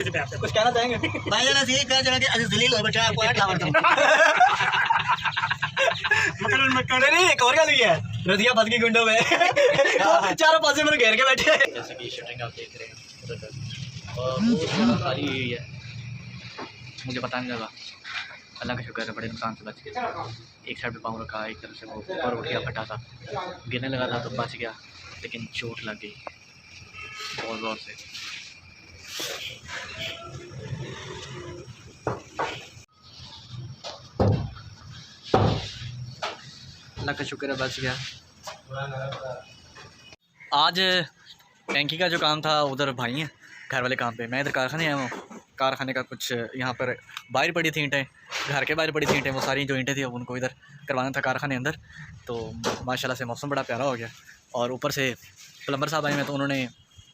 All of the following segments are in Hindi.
कुछ कहना चाहेंगे भाई? जाना सी कह जगह कि जलील हो बच्चा आपको ठावर दो मकड़ नहीं एक और गल भी है रजिया फंस गई गुंडों में चारों पासे में घेर के बैठे हैं। जैसे कि शूटिंग आप देख रहे हैं और वो खाली हुई है, मुझे पता नहीं लगा। अल्लाह का शुक्र है बड़े नुकसान से बच गया। एक साइड पे पाँव रखा, एक तरफ से वो ऊपर उठ गया, फटा था, गिरने लगा था तो बच गया, लेकिन चोट लग गई बहुत ज़ोर से। अल्लाह का शुक्र है बच गया। आज टैंकी का जो काम था उधर भाई हैं घर वाले काम पे, मैं इधर कारखाने आया हूँ। कारखाने का कुछ यहाँ पर बाहर पड़ी थी ईंटें, घर के बाहर पड़ी थी ईंटें, वो सारी जो ईंटें थी उनको इधर करवाना था कारखाने अंदर। तो माशाल्लाह से मौसम बड़ा प्यारा हो गया और ऊपर से प्लम्बर साहब आए हैं तो उन्होंने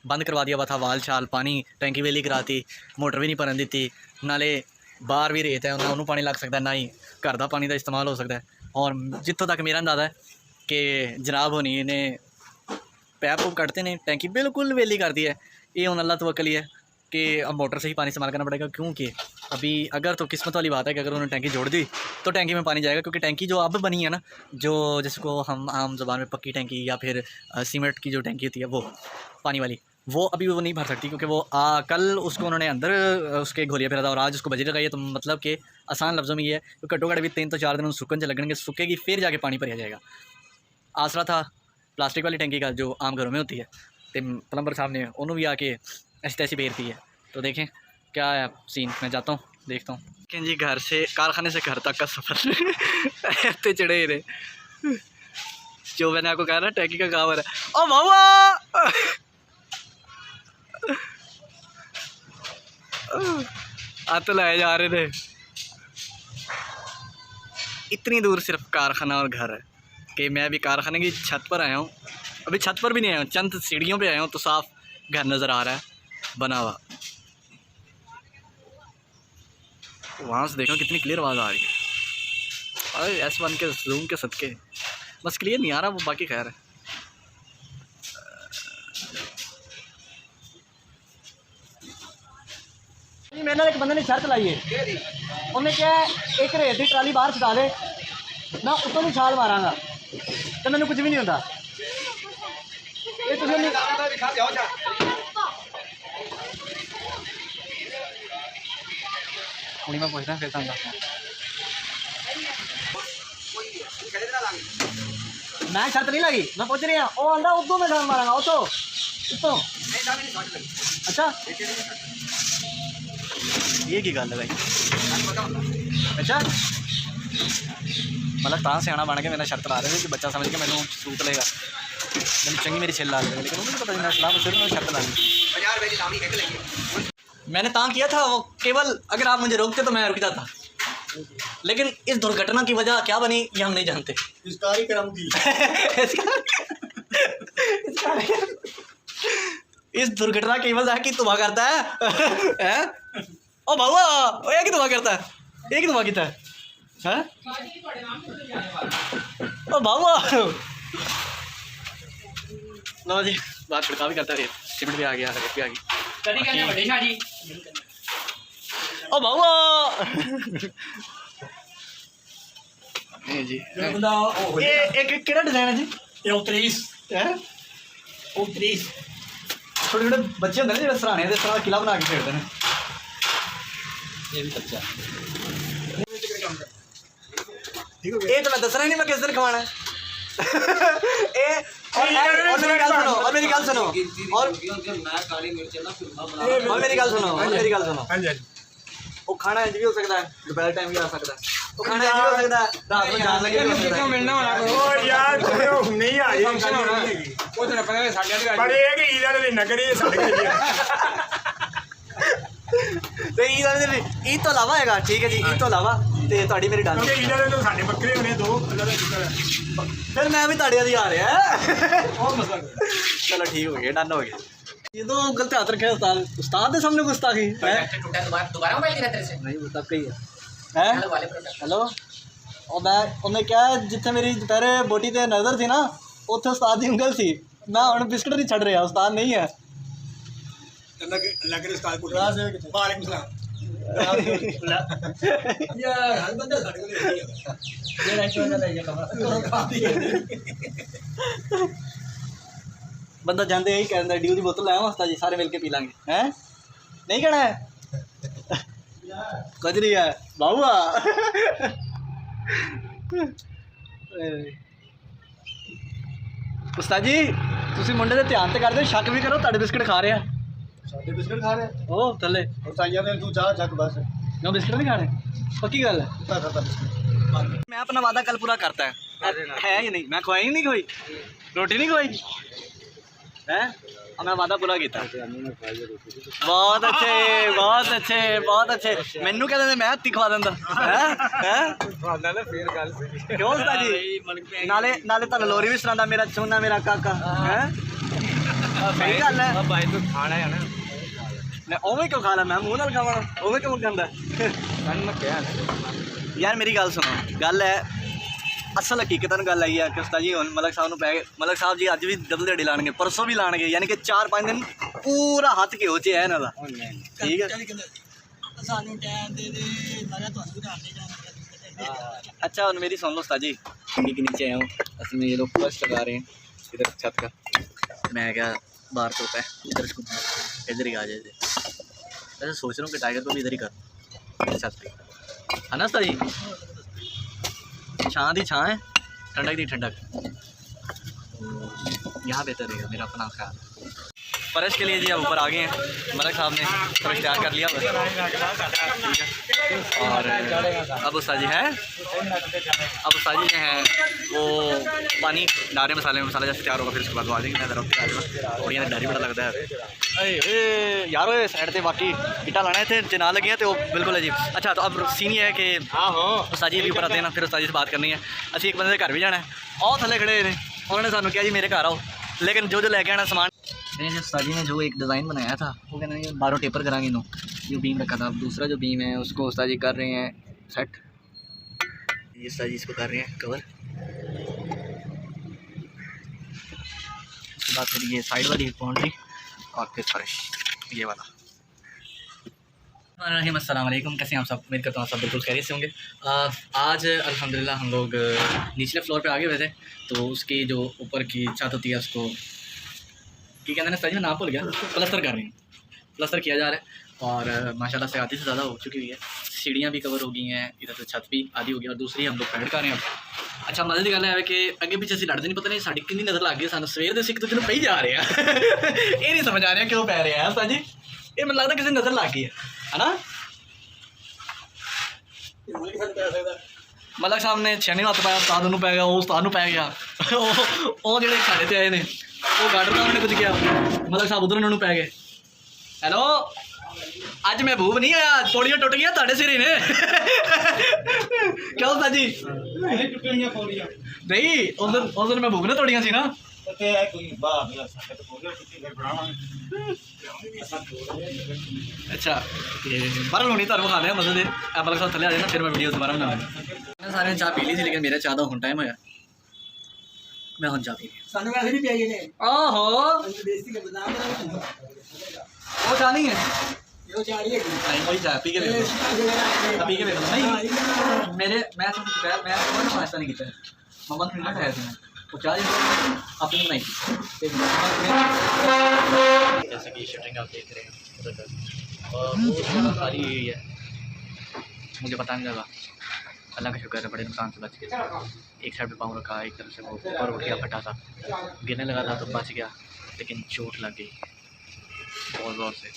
बंद करवा दिया हुआ था वाल छाल, पानी टैंकी वेली कराती, मोटर भी नहीं भरन दी, नाले बाहर भी रेत है ना उन्होंने पानी लग सकता है, ना ही घर का पानी का इस्तेमाल हो सकता है। और जितों तक मेरा अंदाज़ा है कि जनाब होनी ने पैप वूप कटते ने टैंकी बिल्कुल वेली कर दी है। ये हूँ अल्लाह तवक्कल ही है कि अब मोटर से ही पानी इस्तेमाल करना पड़ेगा, क्योंकि अभी अगर तो किस्मत वाली बात है कि अगर उन्होंने टैंकी जोड़ दी तो टैंकी में पानी जाएगा, क्योंकि टैंकी जो अब बनी है ना, जो जिसको हम आम ज़बान में पक्की टैंकी या फिर सीमेंट की जो टैंकी होती है वो पानी वाली, वो अभी वो नहीं भर सकती, क्योंकि वो कल उसको उन्होंने अंदर उसके घोलिया फिरा था और आज उसको बजरी लगाई है। तो मतलब कि आसान लफ्ज़ों में ये है कि घट्टो घट्ट भी 3 तो 4 दिन सुकन से लगेंगे, सूखेगी फिर जाके पानी भरिया जाएगा। आसरा था प्लास्टिक वाली टैंकी का जो आम घरों में होती है, तो प्लम्बर साहब ने उन्होंने भी आके ऐसी तैसी बेर दी है। तो देखें क्या है सीन, मैं जाता हूँ देखता हूँ। लेकिन जी घर से कारखाने से घर तक का सफ़र ऐसे चढ़े रहे जो मैंने आपको कहा ना टैंकी का काम है। ओ बाबा हाथ लाए जा रहे थे, इतनी दूर सिर्फ कारखाना और घर है कि मैं अभी कारखाने की छत पर आया हूँ। अभी छत पर भी नहीं आया हूँ, चंद सीढ़ियों पे आया हूँ तो साफ घर नज़र आ रहा है बना हुआ। वहाँ से देखो कितनी क्लियर आवाज़ आ रही है। अरे S1 के जूम के सदके बस क्लियर नहीं आ रहा, वो बाकी खैर है। मैंने एक बंदे ने शर्त लाई है, उन्हें क्या है एक रेत की ट्राली बाहर छुटा दे ना उत्तों नहीं छाल मारांगा तो मैंने कुछ भी नहीं होता। ये तुझे नहीं हुणी मैं पूछना फिर समझा मैं शर्त नहीं लगी, मैं पूछ रही हूँ वो आंदा उद्धों में छाल मारांगा तो उत्तों। अच्छा ये की गल है भाई। अच्छा मतलब तां सियाना बन के मेरा शर्त ला रहे थे कि बच्चा समझ के मैंने सूट लेगा, मैंने चंगी मेरी छिल ला लेगा, लेकिन उन्हें पता नहीं सलाह शुरू में शर्त ला ली। मैंने तां किया था वो केवल अगर आप मुझे रोकते तो मैं रुक जाता, लेकिन इस दुर्घटना की वजह क्या बनी ये हम नहीं जानते। इस दुर्घटना की वजह की तुम करता है ओ बाबा एक ही दुआ करता है, एक ही दुआ किया है ओ बाबा। लो जी बात छिड़का भी करता है, सीमेंट भी आ गया, रेत भी आ गई ओ बाबा जी। ये एक केड़ा डिजाइन है जी? ये 29 है 29 छोटे छोटे बच्चे होंगे ना जो सराहने के तरह किला बना के खेलते हैं। ये भी बच्चा ये तो मैं दस रहा नहीं मैं किस दिन खवाना है। और मेरी गल सुनो, और मेरी गल सुनो, और मेरी गल सुनो, और मेरी गल सुनो। वो खाना इंज भी हो सकता है, दोपहर टाइम भी आ सकता है, वो खाना इंज भी हो सकता है, रात में जान लगे भी हो सकता है। मिलना होना यार नहीं आ रही वो तो पता है साढ़े बड़े है कि ईद वाले दिन करिए साढ़े तो ईद तो अलावा है ठीक है जी, ईद तो अलावा तो ताड़ी मेरी डन ईद वाले तो साढ़े बकरे होने दो अल्लाह का शुक्र है। फिर मैं भी ताड़िया दी आ रहा है और मसला चलो ठीक हो गया, डन हो गया। ये तो गलत हाथ रखे उस्ताद के सामने गुस्ताखी है दोबारा मोबाइल गिरा तेरे से नहीं वो तब कही है। हेलो और मैं उन्हें क्या जिथे मेरी दोपहरे बोटी ते नज़र थी ना उत्थे उस्ताद की उंगल थी, मैं हम बिस्किट नहीं छड़ रहा, उस्ताद नहीं है। लग रहे उस्ताद को वालेकुम सलाम यार हर बंदा साडे को बंदा जाते यही कहता ड्यू की बोतल लाया उस्ताद जी सारे मिल के पी लांगे हैं नहीं कहना है कुछ नहीं है बाबूआ उस्ताद जी तुसी मुंडे दे ध्यान ते करदे शक भी करो तुहाडे बिस्किट खा रहे हैं साडे बिस्किट खा रहे ओ थल्ले और साइया ने तू चाह चक बस नो बिस्किट नहीं खाने पक्की गल है खाता बिस्किट मैं अपना वादा कल पूरा करता है या नहीं मैं खवाई नहीं कोई रोटी नहीं खवाई है मैं वादा पूरा किया बहुत अच्छे बहुत अच्छे बहुत अच्छे मैनू कहते मैं हत्ती खवा दिंदा क्यों उस्ताद जी नाले नाले तुहानू लोरी भी सुनांदा मेरा सोना मेरा काका है सही गल है भाई तू खाना है ना मैं ओवें क्यों खा ला मैं मुँह नाल खावा ओवें क्यों कहंदा यार मेरी गल सुनो गल है असल हकीकत गल आई है कि उस्ताद जी हुण मलक साहब नूं पै गए मलक साहब जी अज भी डबल दिहाड़ी लाणगे परसों भी लाणगे यानी कि 4-5 दिन पूरा हत्थ घ्यो च है इन्हां दा ठीक है अच्छा हुण मेरी सुन लो उस्ताद जी के नीचे आया हूँ असली में ये लोग फर्स्ट लगा रहे हैं इधर छत का मैं क्या बाहर तो है इधर इसको इधर ही आ जाए ऐसे सोच रहा हूँ कि टाइगर को भी इधर ही कर छत पे है ना उस्ताद जी छाँ दी छाँ है ठंडक दी ठंडक यहाँ बेहतर रहेगा मेरा अपना ख्याल फर्श के लिए जी अब ऊपर आ गए हैं मलक साहब ने फर्श तैयार कर लिया ठीक है और अब उस्ताद जी है अब उस्ताद जी हैं वो पानी डारे मसाले में मसाला जैसे तैयार होगा फिर उसके बाद आ जाएंगे मैं ज़रा और यहाँ डर ही बड़ा लगता है यार साइड से बाकी इटा लाना है थे जना लगे हैं तो बिल्कुल अजीब अच्छा तो अब सीन ये है कि उस्ताद जी भी ऊपर आते हैं ना फिर उस्ताद जी से बात करनी है असी एक बंदे के घर भी जाना है और थले खड़े ने उन्होंने सानू कहा जी मेरे घर आओ लेकिन जो लेके आना सामान नहीं जी उस्ताद जी ने जो एक डिज़ाइन बनाया था वो कहना ये बारों टेपर कराएंगे नो जो बीम रखा था अब दूसरा जो बीम है उसको उस्ताद जी कर रहे हैं सेट ये उस्ताद जी इसको कर रहे हैं कवर उसके बाद फिर ये साइड वाली बाउंड्री और फिर फर्श ये वाला अस्सलाम वालेकुम कैसे हैं आप सब उम्मीद करता हूँ सब बिल्कुल खैरियत से होंगे आज अल्हम्दुलिल्लाह हम लोग निचले फ्लोर पे आ गए हुए थे तो उसकी जो ऊपर की छत होती है उसको क्या कहते हैं सही में नाम भूल गया प्लस्तर कर रहे हैं प्लस्तर किया जा रहा है और माशाल्लाह से आधी से ज़्यादा हो चुकी हुई है सीढ़ियाँ भी कवर हो गई हैं इधर से छत भी आधी हो गई और दूसरी हम लोग पेड़ कर रहे हैं अच्छा मजे की गल है कि अगे पीछे असीं लड़ते नहीं पता नहीं साड़ी कितनी नज़र लग गई सानू सवेर से एक दूसरे पई जा रहे हैं ये नहीं समझ आ रहा क्यों पै रहे हैं उस्ताद जी ये मैं लगता किसी नज़र लग गई है ना मलक साहब ने छेने हत्थ पाया उस्ताद नूं पै गया वो उस्ताद नूं पै गया वो जेह्ड़े साढ़े ते आए ने वो गार्डर साहब ने कुछ किया मलक साहब उधर उन्होंने पै गए हेलो अज महबूब नहीं आया पौड़ियाँ टुट गई ताड़े सिर ही ने क्या उस्ताद जी नहीं उस दिन महबूब ने तोड़ियाँ सी ना अच्छा पर होनी तुम खा लिया मजे मलक साहब थले आ जाए ना फिर मैं वीडियो दोबारा बना सारे चाह पी ली थी लेकिन मेरा चाह का हुण टाइम होया मैं हुण चाह पी आहो वो चाह नहीं है नहीं वही चाह पी के नहीं मेरे मैं ऐसा नहीं किया मम्मा ने खाया था वो चाह अपनी बनाई जैसे कि शटरिंग आप देख रहे हैं और वो खाली हुई है मुझे पता नहीं लगा अल्लाह का शुक्र है बड़े नुकसान से बच गया एक साइड पे पाँव रखा एक तरफ से वो ऊपर उठ गया फटा था गिरने लगा था तो बच गया लेकिन चोट लग गई बहुत ज़ोर से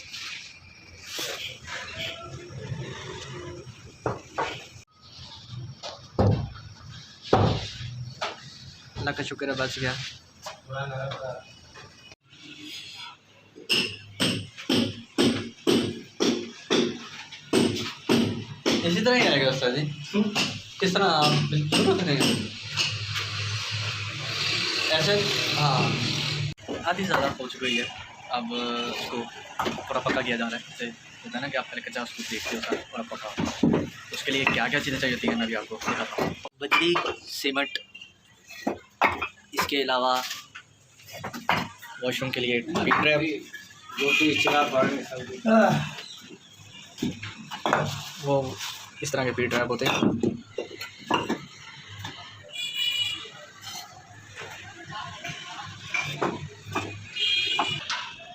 अल्लाह का शुक्र है बच गया इसी तरह ही आएगा उस्ताद जी किस तरह आप शुरू करेंगे ऐसे हाँ आधी ज़्यादा हो चुकी है अब उसको पूरा पक्का किया जा रहा है जैसे होता है ना कि आप पहले कच्चा उसको देखते हो पूरा पक्का उसके लिए क्या क्या चीज़ें चाहिए होती है मैं भी आपको बताता हूँ बजरी सीमेंट इसके अलावा वॉशरूम के लिए ट्रैप रोटी चला पानी सब्जी वो इस तरह के पीट रहा होते हैं।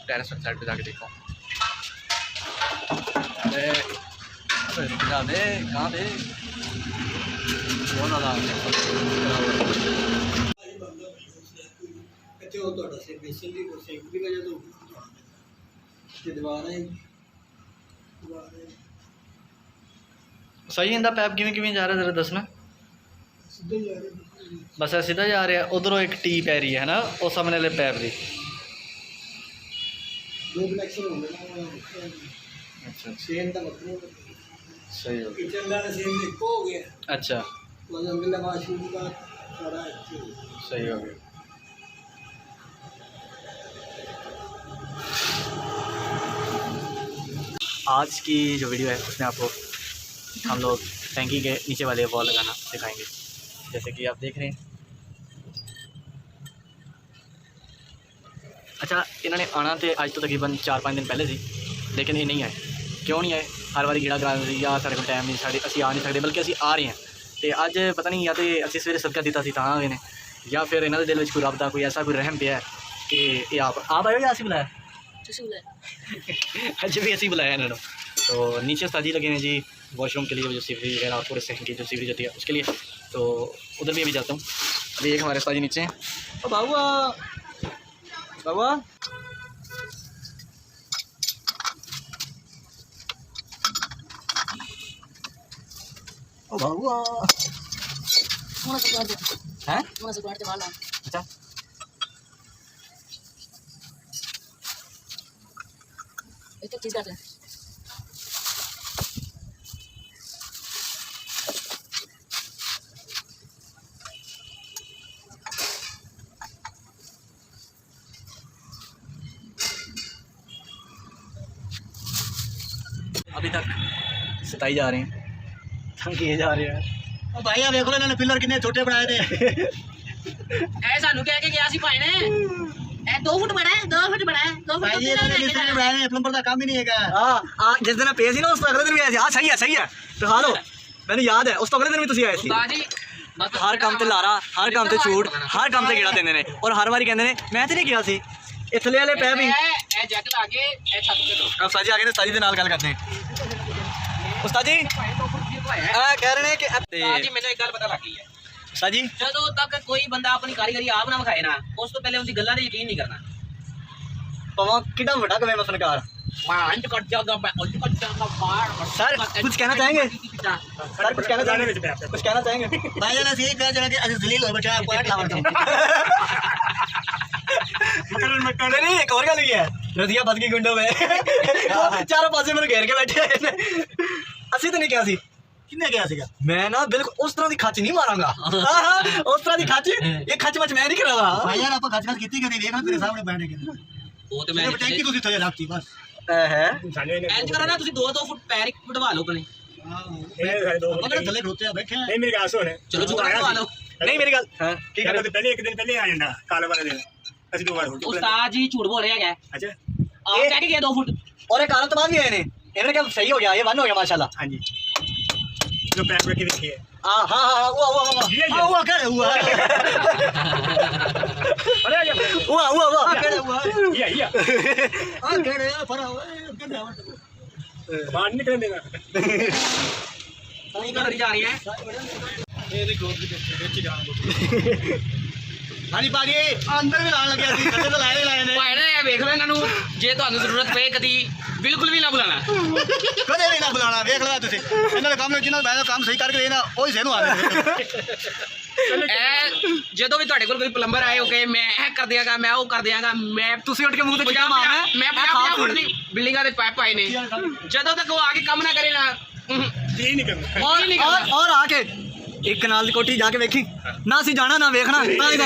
टेरेस पर साइड पे जाके देखो। अरे रुक दे, कहाँ पे बहुत ज़्यादा ਇੱਥੇ ਉਹ ਤੁਹਾਡਾ ਸੇ ਬੇਸਿਨ ਦੀ ਕੋ ਸਿੰਕ ਵੀ ਵਜਾ ਦੋ ਤੇ ਦੀਵਾਰ ਹੈ सही इंदा पैप किवें किवें जा रहा है जरा दसना। ਸਿੱਧੇ ਜਾ ਰਹੇ बस सीधा जा रहा है। उधरों एक टी पै रही है ना उस सामने वाले पैप की। ਦੋ ਕਨੈਕਸ਼ਨ ਹੋ ਗਏ ਨਾ अच्छा ਸੇਮ ਦਾ ਮਤਲਬ सही हो गया। ਕਿਚਨ ਦਾ ਸੇਮ ਇੱਕੋ ਹੋ ਗਿਆ अच्छा ਉਹ ਅੰਦਰਲਾ ਵਾਸ਼ਰੂਮ ਦਾ ਸਾਰਾ ਇੱਥੇ सही हो गया। आज की जो वीडियो है उसमें आपको हम लोग टैंकी के नीचे वाले वॉल लगाना सिखाएंगे। जैसे कि आप देख रहे हैं। अच्छा इन्होंने आना तो अज तो तकरीबन 4-5 दिन पहले सी, लेकिन ये नहीं आए। क्यों नहीं आए? हर बार कीड़ा करा दी या साढ़े को टाइम नहीं, साढ़े असी आ नहीं सकते, बल्कि असी आ रहे हैं तो अज पता नहीं या तो असी सवेरे सदका दिता सी तां आ गए ने, या फिर इन्होंने दिल में कोई रब का कोई ऐसा कोई रहम पिया है कि ये आप आए हो या असी बुलाया? अच्छा भी ऐसे ही बुलाया इन्होंने। तो नीचे उस्ताद जी लगे हैं जी वॉशरूम के लिए, जो सीवरेज वगैरह और पूरे सेकंड की जो सीवरेज होती है उसके लिए। तो उधर भी अभी जाता हूँ। अभी एक हमारे उस्ताद जी नीचे हैं। ओ बाबुआ बाबुआ ओ बाबुआ हैं? अच्छा itu cheese garden. अभी तक सताई जा रहे हैं, तंग किए जा रहे हैं। ਉਹ ਭਾਈ ਆ ਵੇਖ ਲੋ ਇਹਨਾਂ ਨੇ ਪਿਲਰ ਕਿੰਨੇ ਛੋਟੇ ਬਣਾਏ ਨੇ ऐ सानू कह के गया सी भाई ने ए 2 फुट बड़ा है 2 फुट बड़ा है 2 फुट ਭਾਈ ਜੀ ਇਹਨਾਂ ਨੇ ਮਿਸਤਰੀ ਬਣਾਏ ਨੇ ਪਲੰਬਰ ਦਾ ਕੰਮ ਹੀ ਨਹੀਂ ਹੈਗਾ हाँ जिस दिन पे सी ना उस तो अगले दिन भी आए थे। हाँ सही है दिखा लो, मैंने याद है उस तो अगले दिन भी तुम आए थे। बाजी हर काम ते लारा, हर काम ते छूट, हर काम ते गेड़ा देंदे ने और हर बारी कहंदे ने मैं ते नहीं गया सी। ए थले वाले पै भी ए जैकेट आगे ए छत पे दो अब उस्ताद जी आगे ने उस्ताद जी दे नाल गल करते हैं। उस्ताद जी कह रहे हैं कि बाजी मैंने एक गल पता लग गई है उस्ताद जी ਜਦੋਂ ਤੱਕ ਕੋਈ ਬੰਦਾ ਆਪਣੀ ਕਾਰੀਗਰੀ ਆਪ ਨਾ ਵਿਖਾਏ ਨਾ ਉਸ ਤੋਂ ਪਹਿਲੇ ਉਹਦੀ ਗੱਲਾਂ ਤੇ ਯਕੀਨ ਨਹੀਂ ਕਰਨਾ। पवा कितना बड़ा कवे मैं फनकार ਪੰਜ ਕੱਟ ਜਾਗਾ ਮੈਂ ਉੱਚ ਕੱਟ ਜਾਗਾ ਬਾਹਰ सर कुछ कहना चाहेंगे? सर कुछ कहना जाने चाहेंगे? में पैप कुछ कहना चाहेंगे? ਭਾਈ ਇਹਨਾਂ ਨੇ ਇਹ ਕਹਿ ਦੇਣਾ ਕਿ ਅਸੀਂ ਜ਼ਲੀਲ ਹੋ ਬੈਠੇ ਆ ਪੁਆਇੰਟ ਲਾਵਣ ਤੋਂ मकर नहीं एक और गल है रजिया बद गई गुंडो में चारों पासे मेरे घेर के बैठे हैं असि तो नहीं क्या सी ਕਿੰਨੇ ਗਿਆ ਸੀਗਾ मैं ना बिल्कुल उस तरह की खच नहीं मारांगा उस तरह की खच ये खच मच मैं नहीं करावा ਭਾਈ ਯਾਰ ਆਪਾਂ ਖੱਚ ਕੀਤੀ ਕਦੀ ਵੇਖ ਨਾ ਤੇਰੇ ਸਾਹਮਣੇ ਬੈਠੇ ਕਿਤੇ ਉਹ ਤੇ ਮੈਂ ਟੈਂਕੀ ਤੁਸੀਂ ਥੱਲੇ ਰੱਖਤੀ ਬਸ है साले ने ਇੰਜ ਕਰੋ ਨਾ ਤੁਸੀਂ 2-2 ਫੁੱਟ ਪੈਰ ਇੱਕ ਵਢਵਾ ਲਓ ਕਨੇ इन्हें साले दो ਆਪਾਂ ਕਿਹੜੇ ਥੱਲੇ ਖਲੋਤੇ ਆ ਬੈਠੇ ਆ नहीं मेरी गाल सुन ਚਲੋ ਚੁੱਕ ਵਢਵਾ ਲਓ नहीं मेरी गल हाँ की करता तो पहले एक दिन पहले आ जाता काले वाले दिन ਅਸੀਂ ਦੋ ਵਾਰ ਹੋ ਚੁੱਕੇ ਉਸਤਾਦ ਜੀ ਝੂਠ ਬੋਲ ਰਿਹਾ ਹੈ अच्छा ਆਪ ਕਹਿ ਕੇ ਗਿਆ 2 ਫੁੱਟ और एक कारण तो बाद भी आए ने इन्होंने कहा सही हो गया ये वन हो गया माशाल्लाह हाँ जी जो पैप रखी देखी है हाँ हुआ ये ਹੁਆ ਕਿਹੜੇ ਹੁਆ अरे हुआ ਕਿਹੜੇ ਹੁਆ ये ਆ ਕਿਹੜੇ ਆ ਫਰਾ ਕਿਹੜੇ ਆ बाहर निकल देगा ਨਹੀਂ ਕਰ ਜਾ ਰਹੀ ਹੈ ਇਹਦੇ ਗੋਦ ਦੇ ਵਿੱਚ ਜਾਣ ਦੋ ਹਾਂਜੀ ਭਾਜੀ ਅੰਦਰ ਵੀ ਲਾਣ ਲੱਗਿਆ ਸੀ ਥੱਲੇ ਤਾਂ ਲਾਏ ਨੇ ਭਾਈ ਨੇ ਇਹ ਵੇਖ ਲਓ ਇਹਨਾਂ ਨੂੰ ਜੇ ਤੁਹਾਨੂੰ ਜ਼ਰੂਰਤ ਪਏ ਕਦੀ ਬਿਲਕੁਲ ਵੀ ਨਾ ਬੁਲਾਣਾ ਕਦੇ ਵੀ ਨਾ ਬੁਲਾਣਾ ਵੇਖ ਲਓ ਤੁਸੀਂ ਇਹਨਾਂ ਦੇ ਕੰਮ ਨੇ ਜਿਨ੍ਹਾਂ ਦਾ ਕੰਮ ਸਹੀ ਕਰਕੇ ਦੇਣਾ ਉਹੀ ਸਹੀ ਨੂੰ ਆਉਂਦੇ ਇਹ ਜਦੋਂ ਵੀ ਤੁਹਾਡੇ ਕੋਲ ਕੋਈ ਪਲੰਬਰ ਆਏ ਹੋ ਕੇ ਮੈਂ ਇਹ ਕਰ ਦਿਆਂਗਾ ਮੈਂ ਉਹ ਕਰ ਦਿਆਂਗਾ ਮੈਂ ਤੁਸੀਂ ਉੱਠ ਕੇ ਮੂੰਹ ਤੇ ਚੀਕਾਂ ਮਾਰਨਾ ਮੈਂ 50 ਫੁੱਟ ਦੀ ਬਿਲਡਿੰਗਾਂ ਦੇ ਪਾਈਪ ਆਏ ਨੇ ਜਦੋਂ ਤੱਕ ਉਹ ਆ ਕੇ ਕੰਮ ਨਾ ਕਰੇ ਨਾ ये नहीं करना और आके एक कनाल की कोठी जाके वेखी ना सी जाना ना वेखना तां ही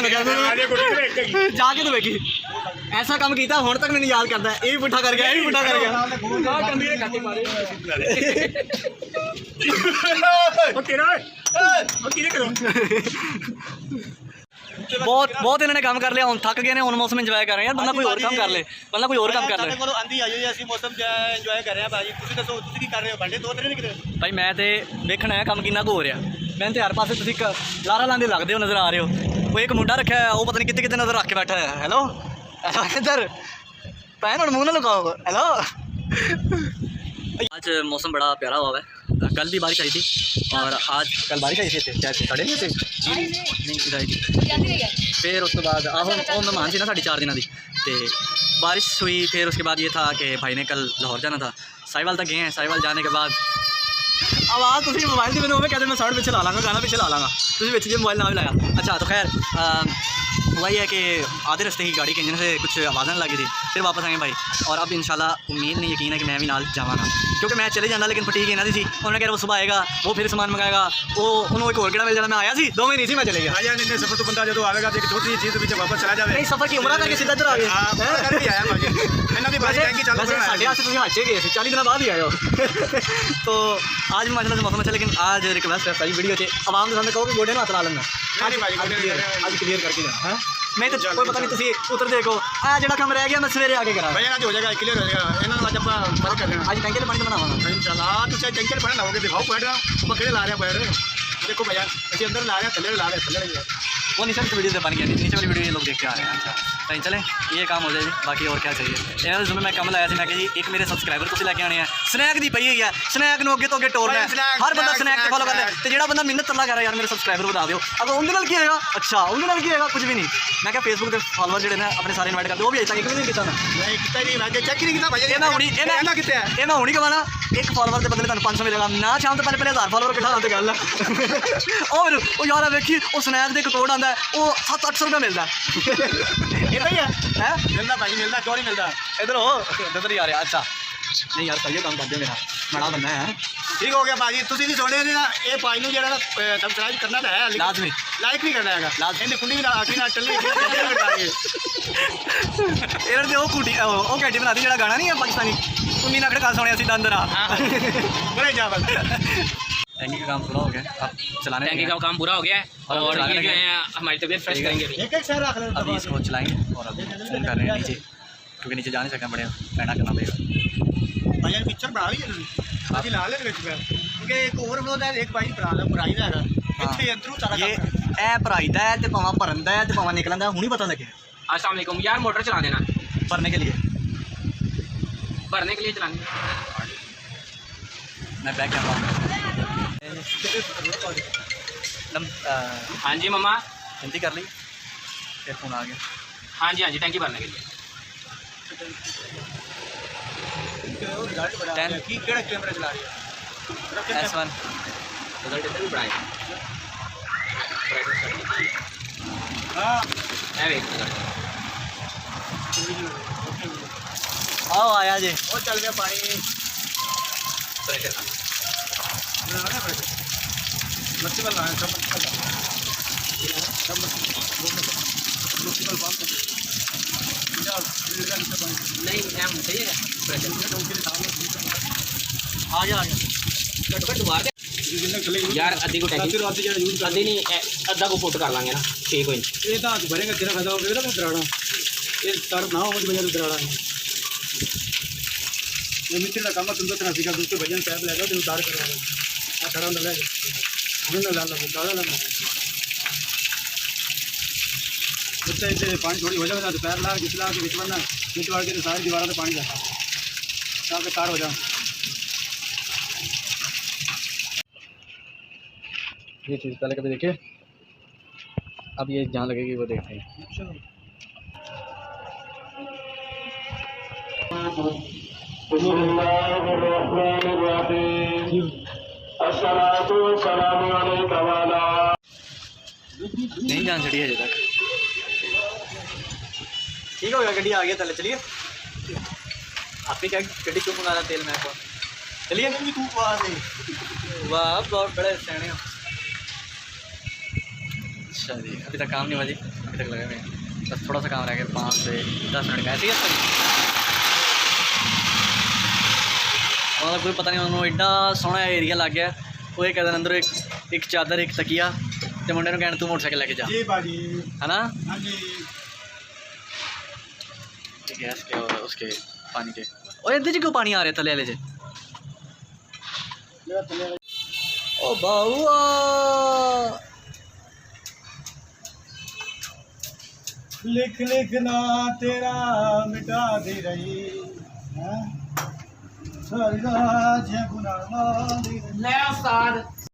आगे कोई नहीं देखेगी जाके तो वेखी ऐसा काम किया हुण तक मैंने याद करता है ये भी पुट्ठा कर गया ये भी पुट्ठा कर गया कंदी ने काटे मारे ओ तेरा ओ किने करो बहुत बहुत इन्होंने काम कर लिया, हम थक गए ने, हम मौसम इंजॉय कर रहे हैं यार। बंदा कोई और काम कर ले, बंदा कोई और काम कर ले। ਕੋਲ ਆਂਦੀ ਆਈ ਹੋਈ ਅਸੀਂ ਮੌਸਮ ਇੰਜੋਏ ਕਰ ਰਹੇ ਹਾਂ ਭਾਜੀ। ਤੁਸੀਂ ਦੱਸੋ ਤੁਸੀਂ ਕੀ ਕਰ ਰਹੇ ਹੋ? ਬੰਦੇ ਦੋ ਤੇਰੇ ਨਹੀਂ ਕਿਤੇ भाई मैं तो देखना है काम कितना हो रहा। मैं तो हर पास तुम लारा लाते लगते हो नज़र आ रहे हो। वो एक मुंडा रखा है, वो पता नहीं कितने नज़र रख के बैठा है। हेलो इधर भैन और मुँह ना लुकाओ। हेलो आज मौसम बड़ा प्यारा हुआ है। कल भी बारिश आई थी और आज कल बारिश आई थी, क्या साढ़े नहीं थे नहीं। फिर उसके बाद आहो मेहमान सी ना साढ़े 4 दिनों की, तो बारिश हुई। फिर उसके बाद ये था कि भाई ने कल लाहौर जाना था, साहिवाल तक गए हैं। साहिवाल जाने के बाद आवाज़ तुम मोबाइल की मैंने कहते मैं साउंड पिछले ला लाँगा, गाना पिछले ला लाँगा, तुम पिछले मोबाइल ना भी लाया। अच्छा तो खैर वही है कि आधे रास्ते की गाड़ी के इंजन से कुछ आवाज़ लगी थी, फिर वापस आए भाई। और अब इंशाल्लाह उम्मीद नहीं यकीन है कि मैं भी नाल जावांगा, क्योंकि मैं चले जाना लेकिन फटीक इन्होंने सी। उन्होंने कहा वो सुबह आएगा, वो फिर सामान मंगाएगा, वो उन्होंने एक और किड़ा मिल जाना। मैं आया सी 2 महीने से मैं चले गया। आ जाने ने सफर तो बंदा जो आवेगा तो एक छोटी चीज पीछे वापस चला जावे। नहीं सफ़र की उम्र करके सीधा इधर आ गया। कर भी आया भाजी इन्हां दी बारी टैंकी चालू करना है। साढ़े 8 से तुम हाचे गए थे, 40 दिन बाद ही आए हो। तो आज भी माशाल्लाह से मौसम अच्छा, लेकिन आज रिक्वेस्ट है सारी वीडियो से आवाम के सामने कहो कि गोडे ना हाथ ला लेना। नहीं भाजी आज क्लियर करके जाना है। मैं तो कोई पता नहीं तुम उतर देखो आ जड़ा काम रह गया मैं सवेरे आके करा भाई आज हो जाएगा, क्लियर हो जाएगा। इन्हां नु आज ਆਪਾਂ फर्क कर लेना। आज टैंकर पानी बनावांगा इंशाल्लाह। तो चाहे टैंकर पानी लाओगे दिखाओ पैर ऊपर केड़े ला रहे हैं पैर देखो भैया, ਅਸੀਂ अंदर ला रहे हैं थल्ले ला रहे हैं, थल्ले वो नीचे वाली वीडियो से बन गया, नीचे वाली वीडियो ये लोग देख के आ रहे हैं। अच्छा कहीं चलें, ये काम हो जाए जी, बाकी और क्या चाहिए। इन्होंने जुम्मे मैं कम लाया मैं जी एक मेरे सबसक्राइबर तुम लैके आने हैं। स्नैक दी पई हुई है, स्नैक नूं अगे तो अगे टोरना है, हर बंदा स्नैक ते फॉलो कर ले। तो जो बंदा मिन्नत तरला कर रहा है यार मेरे सबसक्राइबर बता दो, अगर उनके नाल की होएगा। अच्छा उनके नाल की होएगा कुछ भी नहीं। मैं क्या फेसबुक के फॉलोअर जो अपने सारे इन्वाइट करते वो भी अजे तक एक भी नहीं किया नहीं कितना नहीं मैं चेक नहीं किया भाई। ये मैं हुणी कितने है ये मैं हुणी कमाना एक फॉलोअर के बदले 500 मिलेगा ना, शाम तो पहले 1000 फॉलोअर किठा लाते गल और वो यार वेखी वो स्नैक दे कोड आंदा है वो 700-800 रुपये मिलता है। इतना ही है मिलता भाई मिलता क्यों नहीं मिलता। इधर हो इधर ही आ रहा। अच्छा नहीं यार सही काम कर दो, मेरा बड़ा बनना है। ठीक हो गया भाजी। तुम भी सुने ना ये भाई ਨੂੰ ਜਿਹੜਾ ਸਬਸਕ੍ਰਾਈਬ ਕਰਨਾ ਤਾਂ ਹੈ लाजमी लाइक नहीं करना हैगा। ਇਹਨੇ ਕੁੰਡੀ ਵੀ ਨਾ ਆਖੀ ਨਾ ਟੱਲੀ इधर से वो कैटी बना दी जो गाना नहीं है पाकिस्तानी कुंडी नाकड़ का सुने सीधा अंदर बड़े जावल। टैंकी का काम पूरा हो गया, अब चलाने टैंकी का काम पूरा हो गया है और ये जो है हमारी तबीयत फ्रेश करेंगे अभी। एक एक शहर रख ले अभी इसको चलाएंगे और अब फोन कर रहे हैं नीचे, क्योंकि नीचे जा नहीं सकते बड़े पैना करना पड़ेगा। भाई पिक्चर बना ली ਅਸੀਂ ਲਾ ਲੈ ਵਿੱਚ ਕਿਉਂਕਿ ਇੱਕ ਹੋਰ ਬਲੋਦਾ ਇੱਕ ਭਾਈ ਬਣਾ ਲਾ ਭਰਾਈ ਦਾ ਹੈਗਾ ਇੱਥੇ ਅੰਦਰੋਂ ਸਾਰਾ ये ए भराई दा है ते भावां भरन दा है ते भावां निकलन दा है, हुणी पता लगे अस्सलाम वालेकुम यार, मोटर चला देना भरने के लिए। भरने के लिए चलानी है। मैं बैक कर रहा हूँ। हाँ जी मम्मा। गलती कर ली फिर फोन आ गया। हाँ जी टैंकी भरने के लिए। 10 ਕਿਹੜਾ ਕੈਮਰਾ ਚਲਾ ਰਹੀ ਹੈ S1 रिजल्ट इधर भी बढ़ाए ਹਾਂ है वेट रिजल्ट। आओ आया जी। ਉਹ ਚੱਲ ਗਿਆ ਪਾਣੀ प्रेशर का ਬਣਾਣਾ ਫਿਰ ਮੱਛੀ ਵਾਲਾ ਹੈ ਸਭ मुश्किल बात है नहीं मैम सही है प्रेशर आ गया कट कट दुआ दे यार अद्धी को टैंकी अद्धी नहीं अद्धा को फुट कर लांगे ना 6 इंच। ये तो भरेगा तेरा फायदा होगा ना दराड़ा ये तार ना हो मुझे भैया दराड़ा ये मित्र का काम तुम तो तरह सीखा दूसरे भजन पैप लेगा तो उतार करवा आ खड़ा ना ले हमने ला ला दादा ला बच्चा इसे पानी थोड़ी हो जाएगा तो पैर ला जिसला के बिचवाना बिचवाड़ के तो सारी दीवारों पे पानी जाता तार के तार हो जाए। ये चीज़ पहले कभी देखिए, अब ये जहाँ लगेगी वो देखते हैं। नहीं जान चढ़ी है अजे तक। ठीक हो गया, गड्डी आ गया तले चलिए। आप ही क्या गड्डी क्यों मंगा रहा तेल मैं को चलिए तू वाह बहुत बड़े सैने हो। अच्छा जी अभी तक काम नहीं हुआ जी, अभी तक लगे हुए बस थोड़ा सा काम रह गया 5 से 10 मिनट का ऐसे ही कोई पता नहीं उन्होंने एडा सोहना एरिया लग गया। वो एक अंदर एक चादर एक तकिया ਤੇ ਮੁੰਡੇ ਨੂੰ ਕਹਿਣ ਤੂੰ ਮੋਟਰਸਾਈਕਲ ਲੈ ਕੇ ਜਾ जी भाजी है ना हाँ जी गैस के और उसके पानी के और इधर क्यों पानी आ रहा है थले वाले से ओ बाहुआ लिख लिखना तेरा मिटा दे रही है सारी रात गुनाह दे रही ले उस्ताद